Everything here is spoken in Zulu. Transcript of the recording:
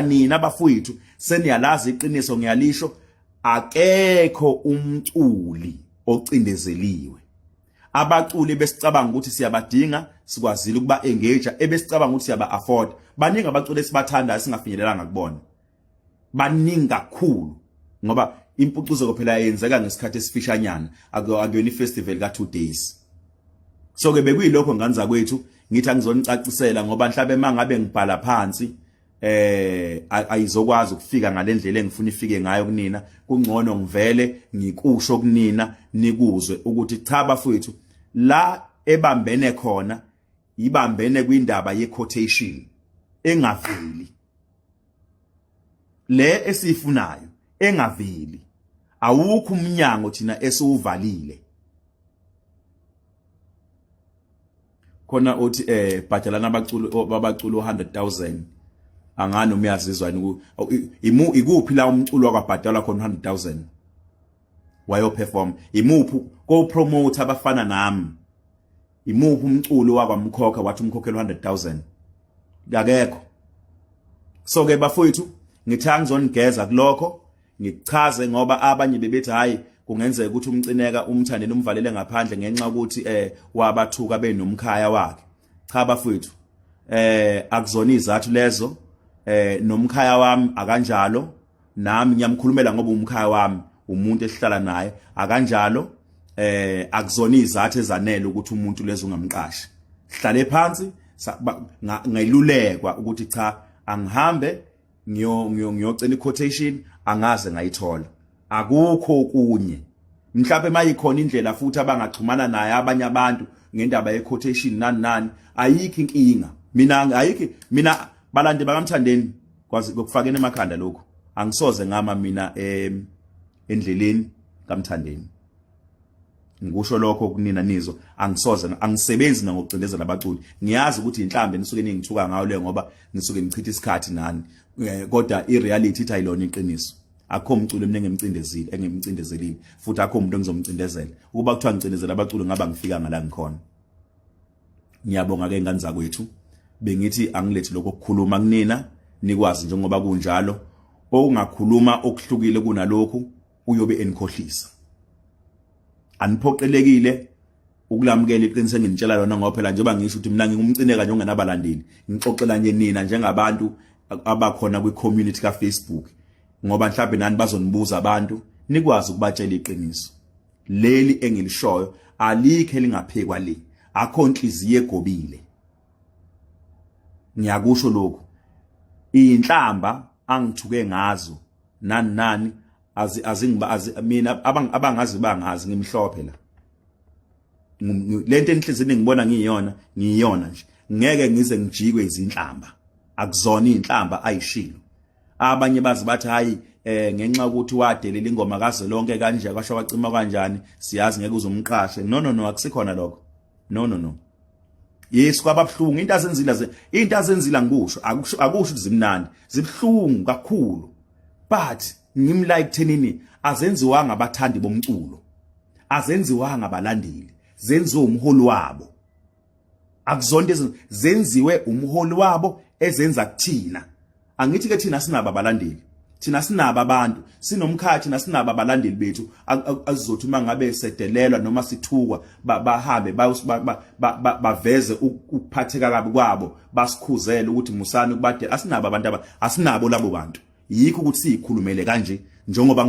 nina bafowethu seniyalazi iqiniso ngiyalisho akekho umculi ocindezeliwe. Abaculi besicabanga ukuthi siyabadinga sikwazile ukuba engage ebesicabanga ukuthi siyaba afford baningi abaculi esibathandayo singafinyelelanga kubona baningi kakhulu ngoba impucuzo phela yenzeka ngesikhathi esifishanyana akuyona ifestival ka 2 days. So ke bekuyilokho nganza kwethu ngithi angizonicacisela ngoba mhlabe mangabe ngibhala phansi ayizokwazi ukufika ngalendlela engifuna ifike ngayo kunina kungcono ngivele ngikusho kunina nikuzwe ukuthi cha bafowethu la ebambene khona ibambene kwindaba ye quotation engaveli le esifunayo engaveli awukho umnyango thina esiuvalile khona uthi bhajalana abaculi 100,000 angani umyazizwani ikuphi la umculo wakabhadala khona 100,000 wayo perform imuphi ko promote abafana nami imuphi umculo wakwamkhokha wathi umkhokhela 100,000 akekho. So ke bafowethu ngithanga ngizonigeza kulokho ngichaze ngoba abanye bebethi hayi kungenzeka ukuthi umcineka umthandeni umvalele ngaphandle ngenxa ukuthi wabathuka benomkhaya wakhe. Cha bafowethu akuzona izathu lezo nomkhaya wami akanjalo nami ngiyamkhulumela ngoba umkhaya wami umuntu esihlala naye akanjalo akuzona izathu ezanele ukuthi umuntu lezo ungamqashi. Sihlale phansi ngayilulekwa ukuthi cha angihambe ngiyocela iquotation angaze ngayithola akukho okunye mhlawumbe mayikhona indlela futhi abangaxhumana naye abanye abantu ngendaba yequotation nani ayikho inkinga mina balandi bakamthandeni kwazi ukufakena emakhanda lokho angisoze ngama mina endleleni kamthandeni ngisho lokho kunina nizo angisoze angisebenzi ngokucindezela abaculi ngiyazi ukuthi inhlambe nisuke ningithuka ngayo le ngoba nisuke ngichitha isikhathi nani kodwa ireality ithi ayilona iqiniso akho umculo mina engimcindezelile futhi akho umuntu engizomcindezela ukuba kuthiwa ngicindezela abaculi ngaba ngifika ngala ngikhona. Ngiyabonga ke ngani zakwethu bengithi angilethi lokho ukukhuluma kunina nikwazi njengoba kunjalo okungakhuluma okuhlukile kunalokho uyobe enikhohlisa aniphoqelekile ukulamukela iqiniso engintshela lona ngoba phela njengoba ngisho ukuthi mina ngingumcineka nje ongenabalandeli ngixoxela nje nina njengabantu abakhona kwi-community ka Facebook ngoba mhlawumbe nani bazonibuza abantu nikwazi ukubatshela iqiniso leli engilishoyo alikho elingaphekwa le akho inhliziyo egobile. Ngiyakusho lokho inhlamba angithuke ngazo nani mina abangazi bangazi ngimhlophe la lento enhlizini ngibona ngiyona nje ngeke ngize ngijikwe izinhlamba akuzona inhlamba ayishilo abanye bazi bathi hayi ngenxa ukuthi wadelela ingoma kaze lonke kanje kwasho wacima kanjani siyazi ngeke uzomqashe no akusikhona lokho no yes kwababhlungu into azenzila ngisho akusho zimnandi zibhlungu kakhulu but ngimlike thenini azenziwanga abathandi bomculo azenziwanga abalandeli zenziwe umholi wabo akuzonto zenziwe umholi wabo ezenza kuthina angithi ke thina sinaba abalandeli thina sinaba abantu sinomkhathi nasinaba abalandeli bethu azizothi mangabe sedelelwa noma sithukwa bahambe baveze ukuphatheka kabi kwabo basikhuzele ukuthi musani kubade asinabo abantu asinabo labo bantu yikho ukuthi sikhulumele kanje njengoba